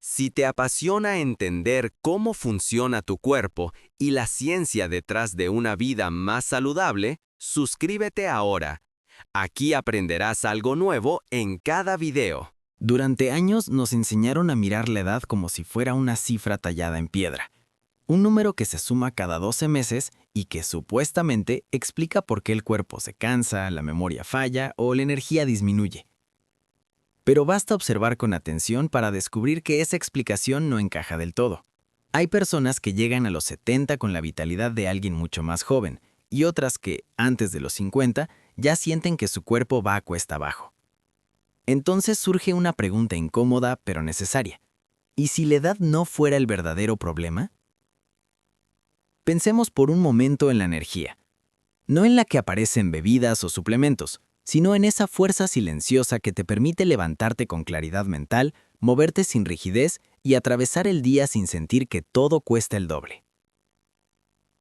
Si te apasiona entender cómo funciona tu cuerpo y la ciencia detrás de una vida más saludable, suscríbete ahora. Aquí aprenderás algo nuevo en cada video. Durante años nos enseñaron a mirar la edad como si fuera una cifra tallada en piedra, un número que se suma cada 12 meses y que supuestamente explica por qué el cuerpo se cansa, la memoria falla o la energía disminuye. Pero basta observar con atención para descubrir que esa explicación no encaja del todo. Hay personas que llegan a los 70 con la vitalidad de alguien mucho más joven y otras que, antes de los 50, ya sienten que su cuerpo va a cuesta abajo. Entonces surge una pregunta incómoda pero necesaria. ¿Y si la edad no fuera el verdadero problema? Pensemos por un momento en la energía. No en la que aparece en bebidas o suplementos, sino en esa fuerza silenciosa que te permite levantarte con claridad mental, moverte sin rigidez y atravesar el día sin sentir que todo cuesta el doble.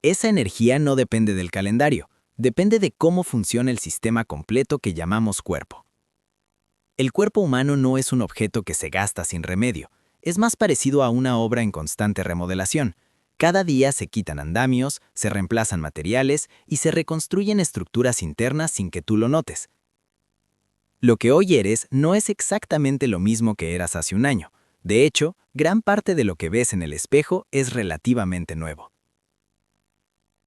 Esa energía no depende del calendario, depende de cómo funciona el sistema completo que llamamos cuerpo. El cuerpo humano no es un objeto que se gasta sin remedio, es más parecido a una obra en constante remodelación. Cada día se quitan andamios, se reemplazan materiales y se reconstruyen estructuras internas sin que tú lo notes. Lo que hoy eres no es exactamente lo mismo que eras hace un año. De hecho, gran parte de lo que ves en el espejo es relativamente nuevo.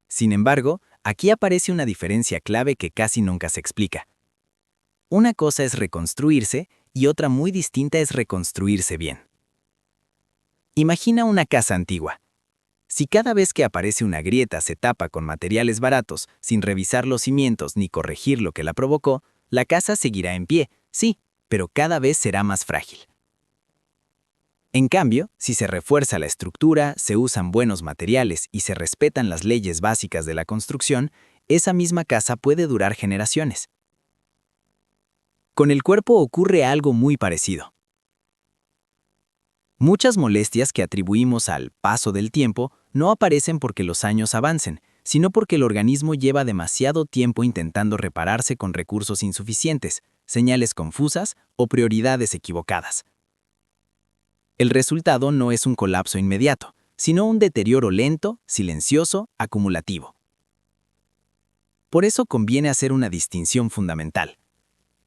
Sin embargo, aquí aparece una diferencia clave que casi nunca se explica. Una cosa es reconstruirse y otra muy distinta es reconstruirse bien. Imagina una casa antigua. Si cada vez que aparece una grieta se tapa con materiales baratos, sin revisar los cimientos ni corregir lo que la provocó, la casa seguirá en pie, sí, pero cada vez será más frágil. En cambio, si se refuerza la estructura, se usan buenos materiales y se respetan las leyes básicas de la construcción, esa misma casa puede durar generaciones. Con el cuerpo ocurre algo muy parecido. Muchas molestias que atribuimos al paso del tiempo no aparecen porque los años avancen, sino porque el organismo lleva demasiado tiempo intentando repararse con recursos insuficientes, señales confusas o prioridades equivocadas. El resultado no es un colapso inmediato, sino un deterioro lento, silencioso, acumulativo. Por eso conviene hacer una distinción fundamental.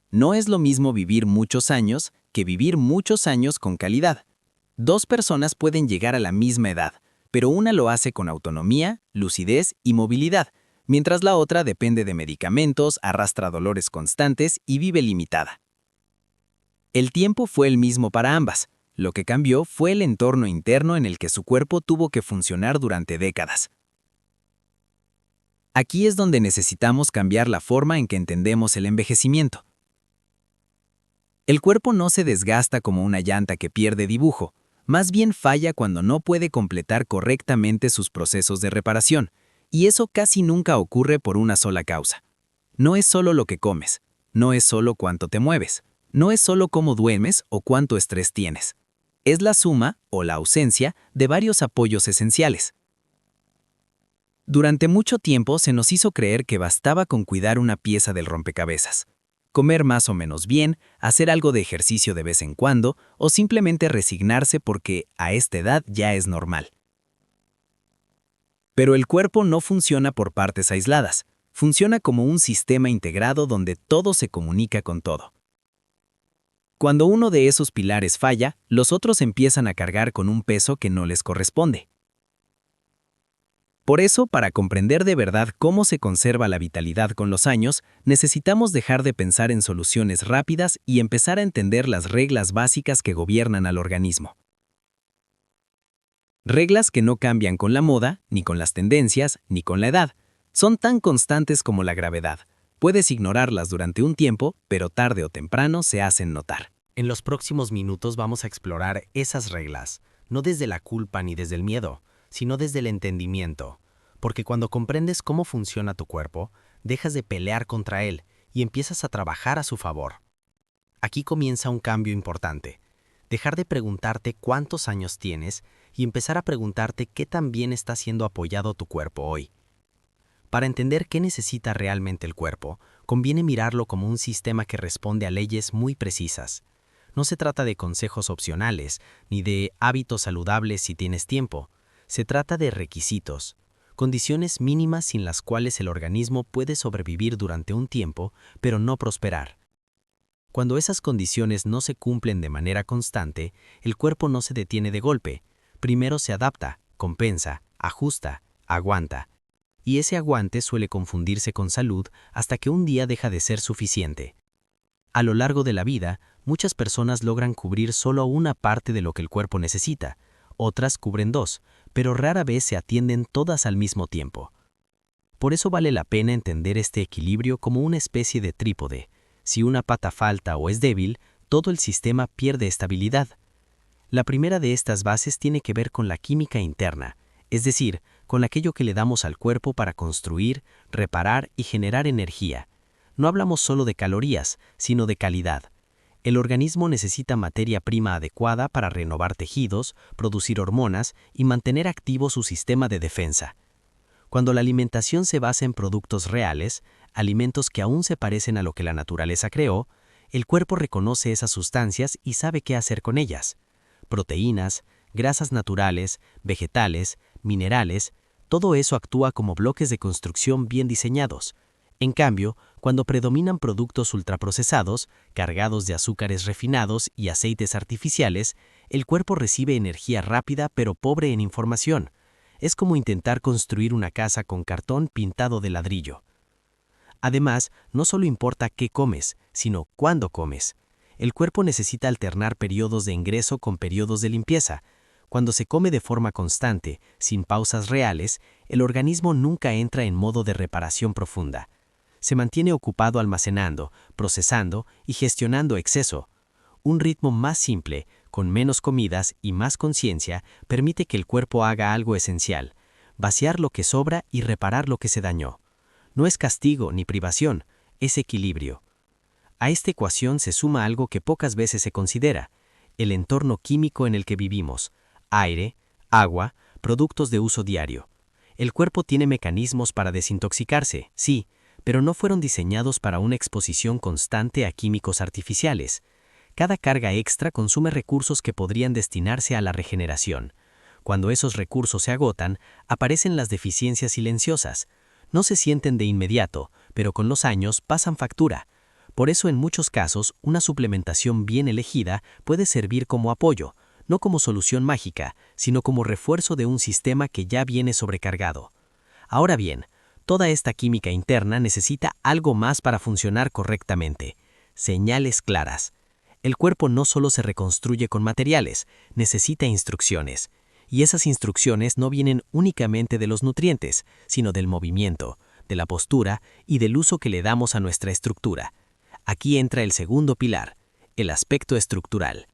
No es lo mismo vivir muchos años que vivir muchos años con calidad. Dos personas pueden llegar a la misma edad, pero una lo hace con autonomía, lucidez y movilidad, mientras la otra depende de medicamentos, arrastra dolores constantes y vive limitada. El tiempo fue el mismo para ambas. Lo que cambió fue el entorno interno en el que su cuerpo tuvo que funcionar durante décadas. Aquí es donde necesitamos cambiar la forma en que entendemos el envejecimiento. El cuerpo no se desgasta como una llanta que pierde dibujo, más bien falla cuando no puede completar correctamente sus procesos de reparación, y eso casi nunca ocurre por una sola causa. No es solo lo que comes, no es solo cuánto te mueves, no es solo cómo duermes o cuánto estrés tienes. Es la suma o la ausencia de varios apoyos esenciales. Durante mucho tiempo se nos hizo creer que bastaba con cuidar una pieza del rompecabezas. Comer más o menos bien, hacer algo de ejercicio de vez en cuando o simplemente resignarse porque a esta edad ya es normal. Pero el cuerpo no funciona por partes aisladas, funciona como un sistema integrado donde todo se comunica con todo. Cuando uno de esos pilares falla, los otros empiezan a cargar con un peso que no les corresponde. Por eso, para comprender de verdad cómo se conserva la vitalidad con los años, necesitamos dejar de pensar en soluciones rápidas y empezar a entender las reglas básicas que gobiernan al organismo. Reglas que no cambian con la moda, ni con las tendencias, ni con la edad. Son tan constantes como la gravedad. Puedes ignorarlas durante un tiempo, pero tarde o temprano se hacen notar. En los próximos minutos vamos a explorar esas reglas, no desde la culpa ni desde el miedo, sino desde el entendimiento, porque cuando comprendes cómo funciona tu cuerpo, dejas de pelear contra él y empiezas a trabajar a su favor. Aquí comienza un cambio importante, dejar de preguntarte cuántos años tienes y empezar a preguntarte qué tan bien está siendo apoyado tu cuerpo hoy. Para entender qué necesita realmente el cuerpo, conviene mirarlo como un sistema que responde a leyes muy precisas. No se trata de consejos opcionales, ni de hábitos saludables si tienes tiempo. Se trata de requisitos, condiciones mínimas sin las cuales el organismo puede sobrevivir durante un tiempo, pero no prosperar. Cuando esas condiciones no se cumplen de manera constante, el cuerpo no se detiene de golpe. Primero se adapta, compensa, ajusta, aguanta. Y ese aguante suele confundirse con salud hasta que un día deja de ser suficiente. A lo largo de la vida, muchas personas logran cubrir solo una parte de lo que el cuerpo necesita, otras cubren dos, pero rara vez se atienden todas al mismo tiempo. Por eso vale la pena entender este equilibrio como una especie de trípode. Si una pata falta o es débil, todo el sistema pierde estabilidad. La primera de estas bases tiene que ver con la química interna, es decir, con aquello que le damos al cuerpo para construir, reparar y generar energía. No hablamos solo de calorías, sino de calidad. El organismo necesita materia prima adecuada para renovar tejidos, producir hormonas y mantener activo su sistema de defensa. Cuando la alimentación se basa en productos reales, alimentos que aún se parecen a lo que la naturaleza creó, el cuerpo reconoce esas sustancias y sabe qué hacer con ellas. Proteínas, grasas naturales, vegetales, minerales, todo eso actúa como bloques de construcción bien diseñados. En cambio, cuando predominan productos ultraprocesados, cargados de azúcares refinados y aceites artificiales, el cuerpo recibe energía rápida pero pobre en información. Es como intentar construir una casa con cartón pintado de ladrillo. Además, no solo importa qué comes, sino cuándo comes. El cuerpo necesita alternar periodos de ingreso con periodos de limpieza. Cuando se come de forma constante, sin pausas reales, el organismo nunca entra en modo de reparación profunda. Se mantiene ocupado almacenando, procesando y gestionando exceso. Un ritmo más simple, con menos comidas y más conciencia, permite que el cuerpo haga algo esencial: vaciar lo que sobra y reparar lo que se dañó. No es castigo ni privación, es equilibrio. A esta ecuación se suma algo que pocas veces se considera: el entorno químico en el que vivimos, aire, agua, productos de uso diario. El cuerpo tiene mecanismos para desintoxicarse, sí, pero no fueron diseñados para una exposición constante a químicos artificiales. Cada carga extra consume recursos que podrían destinarse a la regeneración. Cuando esos recursos se agotan, aparecen las deficiencias silenciosas. No se sienten de inmediato, pero con los años pasan factura. Por eso en muchos casos, una suplementación bien elegida puede servir como apoyo, no como solución mágica, sino como refuerzo de un sistema que ya viene sobrecargado. Ahora bien, toda esta química interna necesita algo más para funcionar correctamente: señales claras. El cuerpo no solo se reconstruye con materiales, necesita instrucciones. Y esas instrucciones no vienen únicamente de los nutrientes, sino del movimiento, de la postura y del uso que le damos a nuestra estructura. Aquí entra el segundo pilar, el aspecto estructural.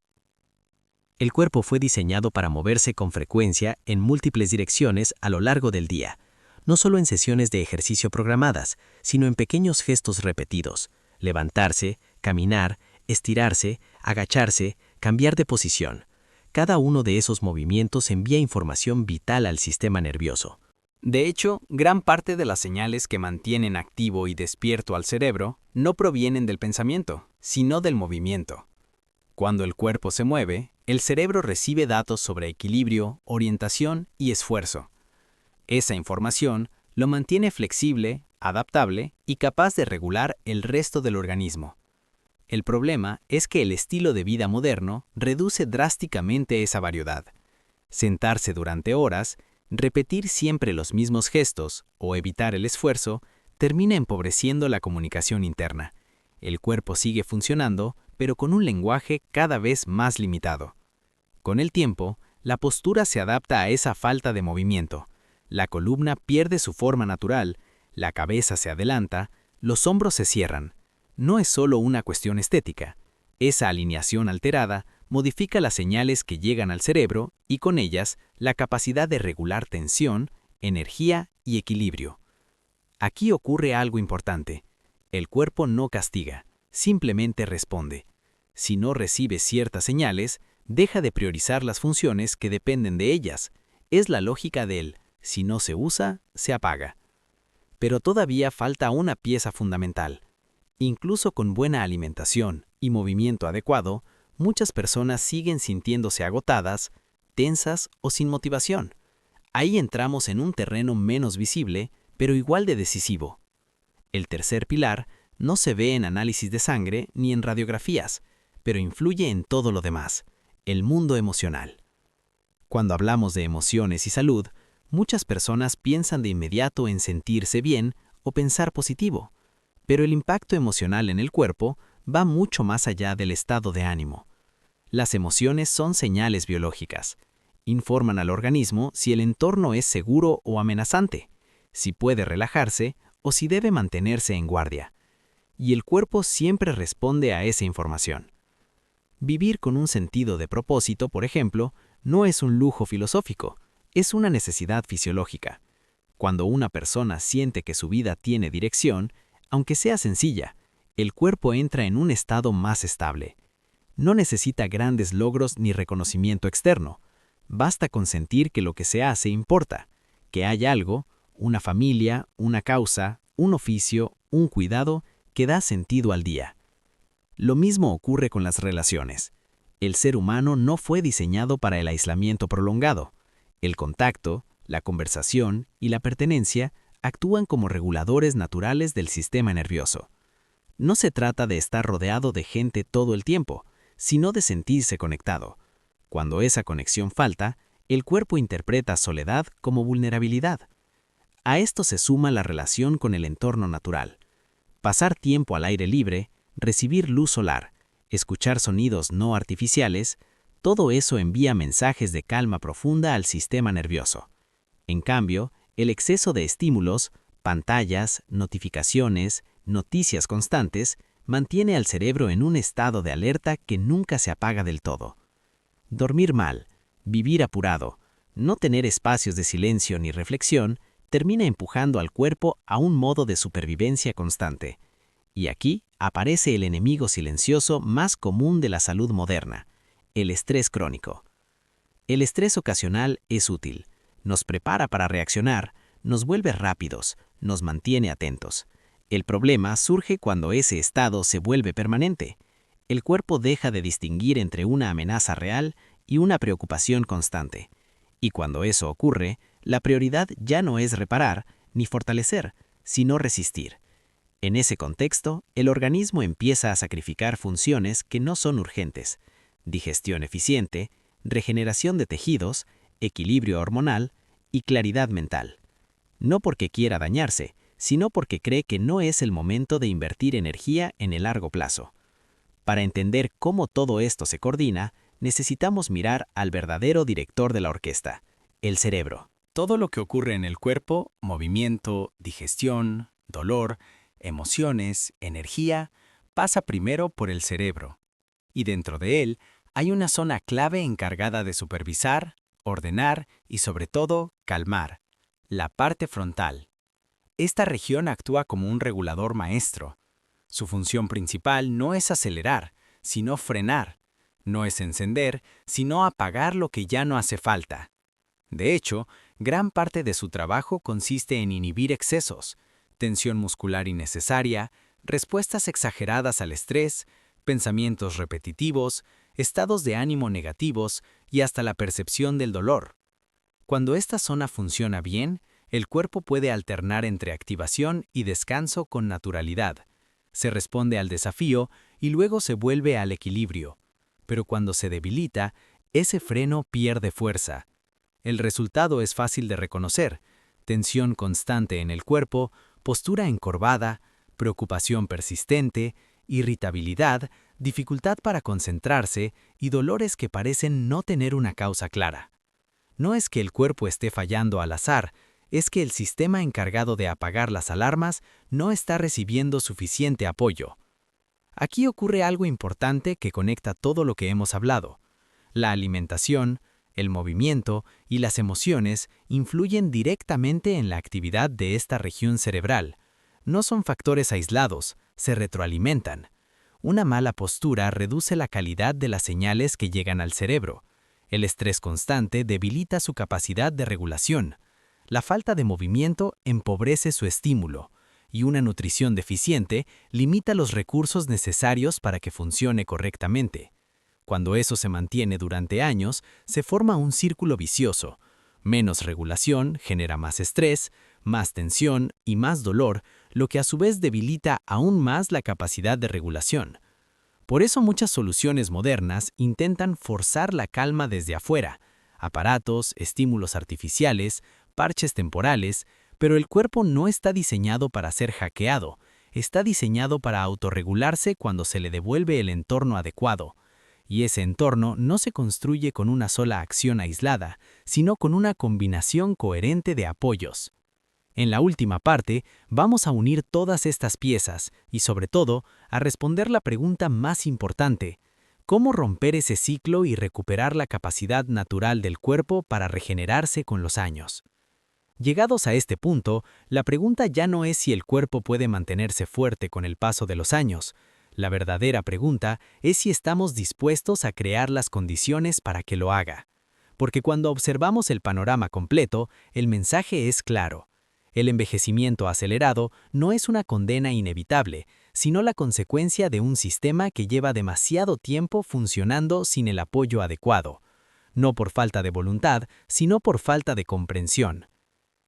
El cuerpo fue diseñado para moverse con frecuencia en múltiples direcciones a lo largo del día, no solo en sesiones de ejercicio programadas, sino en pequeños gestos repetidos: levantarse, caminar, estirarse, agacharse, cambiar de posición. Cada uno de esos movimientos envía información vital al sistema nervioso. De hecho, gran parte de las señales que mantienen activo y despierto al cerebro no provienen del pensamiento, sino del movimiento. Cuando el cuerpo se mueve, el cerebro recibe datos sobre equilibrio, orientación y esfuerzo. Esa información lo mantiene flexible, adaptable y capaz de regular el resto del organismo. El problema es que el estilo de vida moderno reduce drásticamente esa variedad. Sentarse durante horas, repetir siempre los mismos gestos o evitar el esfuerzo termina empobreciendo la comunicación interna. El cuerpo sigue funcionando, pero con un lenguaje cada vez más limitado. Con el tiempo, la postura se adapta a esa falta de movimiento. La columna pierde su forma natural, la cabeza se adelanta, los hombros se cierran. No es solo una cuestión estética. Esa alineación alterada modifica las señales que llegan al cerebro y con ellas la capacidad de regular tensión, energía y equilibrio. Aquí ocurre algo importante. El cuerpo no castiga, simplemente responde. Si no recibe ciertas señales, deja de priorizar las funciones que dependen de ellas. Es la lógica del si no se usa, se apaga. Pero todavía falta una pieza fundamental. Incluso con buena alimentación y movimiento adecuado, muchas personas siguen sintiéndose agotadas, tensas o sin motivación. Ahí entramos en un terreno menos visible, pero igual de decisivo. El tercer pilar no se ve en análisis de sangre ni en radiografías, pero influye en todo lo demás, el mundo emocional. Cuando hablamos de emociones y salud, muchas personas piensan de inmediato en sentirse bien o pensar positivo, pero el impacto emocional en el cuerpo va mucho más allá del estado de ánimo. Las emociones son señales biológicas. Informan al organismo si el entorno es seguro o amenazante, si puede relajarse o si debe mantenerse en guardia. Y el cuerpo siempre responde a esa información. Vivir con un sentido de propósito, por ejemplo, no es un lujo filosófico, es una necesidad fisiológica. Cuando una persona siente que su vida tiene dirección, aunque sea sencilla, el cuerpo entra en un estado más estable. No necesita grandes logros ni reconocimiento externo. Basta con sentir que lo que se hace importa, que hay algo, una familia, una causa, un oficio, un cuidado, que da sentido al día. Lo mismo ocurre con las relaciones. El ser humano no fue diseñado para el aislamiento prolongado. El contacto, la conversación y la pertenencia actúan como reguladores naturales del sistema nervioso. No se trata de estar rodeado de gente todo el tiempo, sino de sentirse conectado. Cuando esa conexión falta, el cuerpo interpreta soledad como vulnerabilidad. A esto se suma la relación con el entorno natural. Pasar tiempo al aire libre, recibir luz solar, escuchar sonidos no artificiales, todo eso envía mensajes de calma profunda al sistema nervioso. En cambio, el exceso de estímulos, pantallas, notificaciones, noticias constantes, mantiene al cerebro en un estado de alerta que nunca se apaga del todo. Dormir mal, vivir apurado, no tener espacios de silencio ni reflexión, termina empujando al cuerpo a un modo de supervivencia constante. Y aquí aparece el enemigo silencioso más común de la salud moderna, el estrés crónico. El estrés ocasional es útil, nos prepara para reaccionar, nos vuelve rápidos, nos mantiene atentos. El problema surge cuando ese estado se vuelve permanente. El cuerpo deja de distinguir entre una amenaza real y una preocupación constante. Y cuando eso ocurre, la prioridad ya no es reparar ni fortalecer, sino resistir. En ese contexto, el organismo empieza a sacrificar funciones que no son urgentes: digestión eficiente, regeneración de tejidos, equilibrio hormonal y claridad mental. No porque quiera dañarse, sino porque cree que no es el momento de invertir energía en el largo plazo. Para entender cómo todo esto se coordina, necesitamos mirar al verdadero director de la orquesta, el cerebro. Todo lo que ocurre en el cuerpo, movimiento, digestión, dolor, emociones, energía, pasa primero por el cerebro. Y dentro de él hay una zona clave encargada de supervisar, ordenar y sobre todo calmar, la parte frontal. Esta región actúa como un regulador maestro. Su función principal no es acelerar, sino frenar. No es encender, sino apagar lo que ya no hace falta. De hecho, gran parte de su trabajo consiste en inhibir excesos, tensión muscular innecesaria, respuestas exageradas al estrés, pensamientos repetitivos, estados de ánimo negativos y hasta la percepción del dolor. Cuando esta zona funciona bien, el cuerpo puede alternar entre activación y descanso con naturalidad. Se responde al desafío y luego se vuelve al equilibrio. Pero cuando se debilita, ese freno pierde fuerza. El resultado es fácil de reconocer: tensión constante en el cuerpo, postura encorvada, preocupación persistente, irritabilidad, dificultad para concentrarse y dolores que parecen no tener una causa clara. No es que el cuerpo esté fallando al azar, es que el sistema encargado de apagar las alarmas no está recibiendo suficiente apoyo. Aquí ocurre algo importante que conecta todo lo que hemos hablado. La alimentación, el movimiento y las emociones influyen directamente en la actividad de esta región cerebral. No son factores aislados, se retroalimentan. Una mala postura reduce la calidad de las señales que llegan al cerebro. El estrés constante debilita su capacidad de regulación. La falta de movimiento empobrece su estímulo, y una nutrición deficiente limita los recursos necesarios para que funcione correctamente. Cuando eso se mantiene durante años, se forma un círculo vicioso. Menos regulación genera más estrés, más tensión y más dolor, lo que a su vez debilita aún más la capacidad de regulación. Por eso muchas soluciones modernas intentan forzar la calma desde afuera, aparatos, estímulos artificiales, parches temporales, pero el cuerpo no está diseñado para ser hackeado, está diseñado para autorregularse cuando se le devuelve el entorno adecuado. Y ese entorno no se construye con una sola acción aislada, sino con una combinación coherente de apoyos. En la última parte, vamos a unir todas estas piezas y, sobre todo, a responder la pregunta más importante: ¿cómo romper ese ciclo y recuperar la capacidad natural del cuerpo para regenerarse con los años? Llegados a este punto, la pregunta ya no es si el cuerpo puede mantenerse fuerte con el paso de los años. La verdadera pregunta es si estamos dispuestos a crear las condiciones para que lo haga. Porque cuando observamos el panorama completo, el mensaje es claro. El envejecimiento acelerado no es una condena inevitable, sino la consecuencia de un sistema que lleva demasiado tiempo funcionando sin el apoyo adecuado. No por falta de voluntad, sino por falta de comprensión.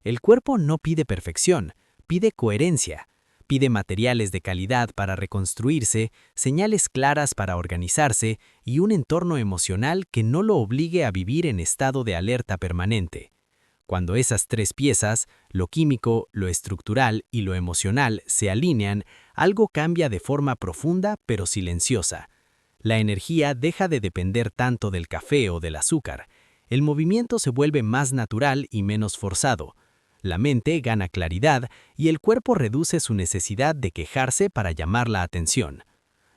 El cuerpo no pide perfección, pide coherencia. Pide materiales de calidad para reconstruirse, señales claras para organizarse y un entorno emocional que no lo obligue a vivir en estado de alerta permanente. Cuando esas tres piezas, lo químico, lo estructural y lo emocional, se alinean, algo cambia de forma profunda pero silenciosa. La energía deja de depender tanto del café o del azúcar. El movimiento se vuelve más natural y menos forzado. La mente gana claridad y el cuerpo reduce su necesidad de quejarse para llamar la atención.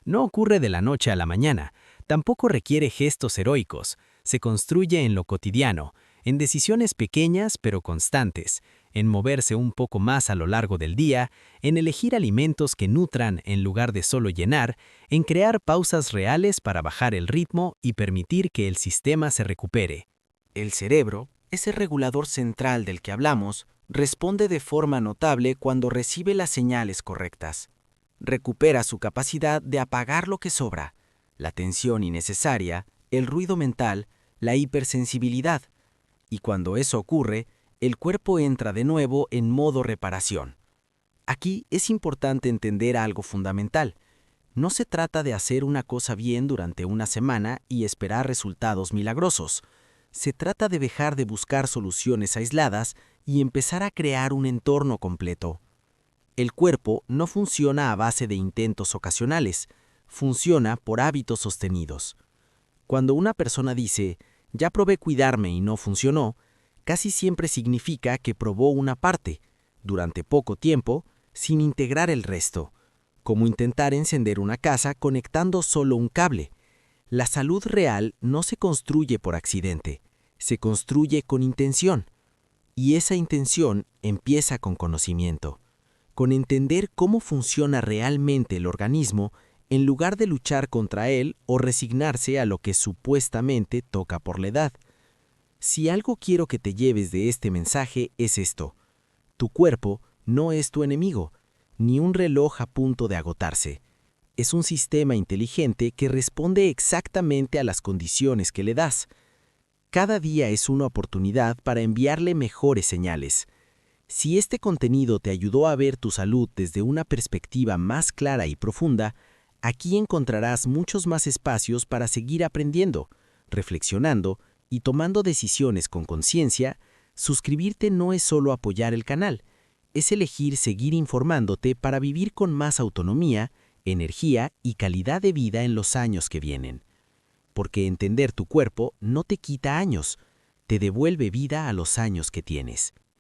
No ocurre de la noche a la mañana, tampoco requiere gestos heroicos, se construye en lo cotidiano, en decisiones pequeñas pero constantes, en moverse un poco más a lo largo del día, en elegir alimentos que nutran en lugar de solo llenar, en crear pausas reales para bajar el ritmo y permitir que el sistema se recupere. El cerebro, ese regulador central del que hablamos, responde de forma notable cuando recibe las señales correctas. Recupera su capacidad de apagar lo que sobra, la tensión innecesaria, el ruido mental, la hipersensibilidad. Y cuando eso ocurre, el cuerpo entra de nuevo en modo reparación. Aquí es importante entender algo fundamental. No se trata de hacer una cosa bien durante una semana y esperar resultados milagrosos. Se trata de dejar de buscar soluciones aisladas y empezar a crear un entorno completo. El cuerpo no funciona a base de intentos ocasionales, funciona por hábitos sostenidos. Cuando una persona dice, ya probé cuidarme y no funcionó, casi siempre significa que probó una parte, durante poco tiempo, sin integrar el resto, como intentar encender una casa conectando solo un cable. La salud real no se construye por accidente, se construye con intención. Y esa intención empieza con conocimiento, con entender cómo funciona realmente el organismo en lugar de luchar contra él o resignarse a lo que supuestamente toca por la edad. Si algo quiero que te lleves de este mensaje es esto: tu cuerpo no es tu enemigo, ni un reloj a punto de agotarse. Es un sistema inteligente que responde exactamente a las condiciones que le das. Cada día es una oportunidad para enviarle mejores señales. Si este contenido te ayudó a ver tu salud desde una perspectiva más clara y profunda, aquí encontrarás muchos más espacios para seguir aprendiendo, reflexionando y tomando decisiones con conciencia. Suscribirte no es solo apoyar el canal, es elegir seguir informándote para vivir con más autonomía, energía y calidad de vida en los años que vienen. Porque entender tu cuerpo no te quita años, te devuelve vida a los años que tienes.